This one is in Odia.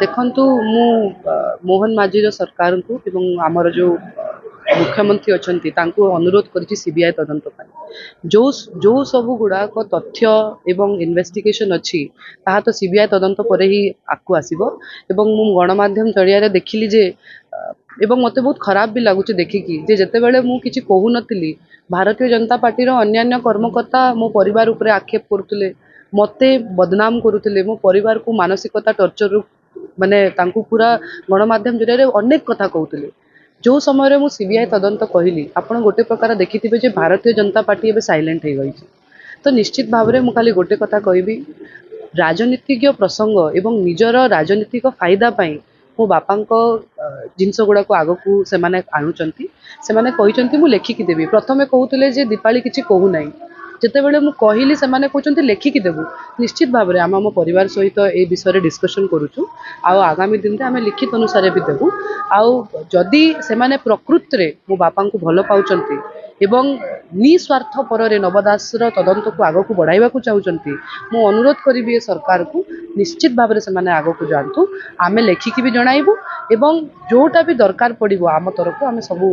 ଦେଖନ୍ତୁ ମୁଁ ମୋହନ ମାଝୀର ସରକାରଙ୍କୁ ଏବଂ ଆମର ଯେଉଁ ମୁଖ୍ୟମନ୍ତ୍ରୀ ଅଛନ୍ତି ତାଙ୍କୁ ଅନୁରୋଧ କରିଛି ସିବିଆଇ ତଦନ୍ତ ପାଇଁ। ଯେଉଁ ଯେଉଁ ସବୁ ଗୁଡ଼ାକ ତଥ୍ୟ ଏବଂ ଇନଭେଷ୍ଟିଗେସନ୍ ଅଛି ତାହା ତ ସିବିଆଇ ତଦନ୍ତ ପରେ ହିଁ ଆଗକୁ ଆସିବ। ଏବଂ ମୁଁ ଗଣମାଧ୍ୟମ ଜରିଆରେ ଦେଖିଲି ଯେ ଏବଂ ମୋତେ ବହୁତ ଖରାପ ବି ଲାଗୁଛି ଦେଖିକି ଯେ ଯେତେବେଳେ ମୁଁ କିଛି କହୁନଥିଲି ଭାରତୀୟ ଜନତା ପାର୍ଟିର ଅନ୍ୟାନ୍ୟ କର୍ମକର୍ତ୍ତା ମୋ ପରିବାର ଉପରେ ଆକ୍ଷେପ କରୁଥିଲେ, ମୋତେ ବଦନାମ କରୁଥିଲେ, ମୋ ପରିବାରକୁ ମାନସିକତା ଟର୍ଚରରୁ ମାନେ ତାଙ୍କୁ ପୁରା ଗଣମାଧ୍ୟମ ଜରିଆରେ ଅନେକ କଥା କହୁଥିଲେ। ଯେଉଁ ସମୟରେ ମୁଁ ସିବିଆଇ ତଦନ୍ତ କହିଲି ଆପଣ ଗୋଟେ ପ୍ରକାର ଦେଖିଥିବେ ଯେ ଭାରତୀୟ ଜନତା ପାର୍ଟି ଏବେ ସାଇଲେଣ୍ଟ ହେଇଯାଇଛି। ତ ନିଶ୍ଚିତ ଭାବରେ ମୁଁ ଖାଲି ଗୋଟେ କଥା କହିବି, ରାଜନୀତିଜ୍ଞ ପ୍ରସଙ୍ଗ ଏବଂ ନିଜର ରାଜନୀତିକ ଫାଇଦା ପାଇଁ ମୋ ବାପାଙ୍କ ଜିନିଷ ଗୁଡ଼ାକୁ ଆଗକୁ ସେମାନେ ଆଣୁଛନ୍ତି। ସେମାନେ କହିଛନ୍ତି ମୁଁ ଲେଖିକି ଦେବି। ପ୍ରଥମେ କହୁଥିଲେ ଯେ ଦୀପାଳି କିଛି କହୁନାହିଁ, ଯେତେବେଳେ ମୁଁ କହିଲି ସେମାନେ କହୁଛନ୍ତି ଲେଖିକି ଦେବୁ। ନିଶ୍ଚିତ ଭାବରେ ଆମେ ଆମ ପରିବାର ସହିତ ଏ ବିଷୟରେ ଡିସ୍କସନ୍ କରୁଛୁ ଆଉ ଆଗାମୀ ଦିନରେ ଆମେ ଲିଖିତ ଅନୁସାରେ ବି ଦେବୁ। ଆଉ ଯଦି ସେମାନେ ପ୍ରକୃତରେ ମୋ ବାପାଙ୍କୁ ଭଲ ପାଉଛନ୍ତି ଏବଂ ନିସ୍ୱାର୍ଥ ପରରେ ନବ ଦାସର ତଦନ୍ତକୁ ଆଗକୁ ବଢ଼ାଇବାକୁ ଚାହୁଁଛନ୍ତି, ମୁଁ ଅନୁରୋଧ କରିବି ଏ ସରକାରକୁ ନିଶ୍ଚିତ ଭାବରେ ସେମାନେ ଆଗକୁ ଯାଆନ୍ତୁ। ଆମେ ଲେଖିକି ବି ଜଣାଇବୁ ଏବଂ ଯେଉଁଟା ବି ଦରକାର ପଡ଼ିବ ଆମ ତରଫରୁ ଆମେ ସବୁ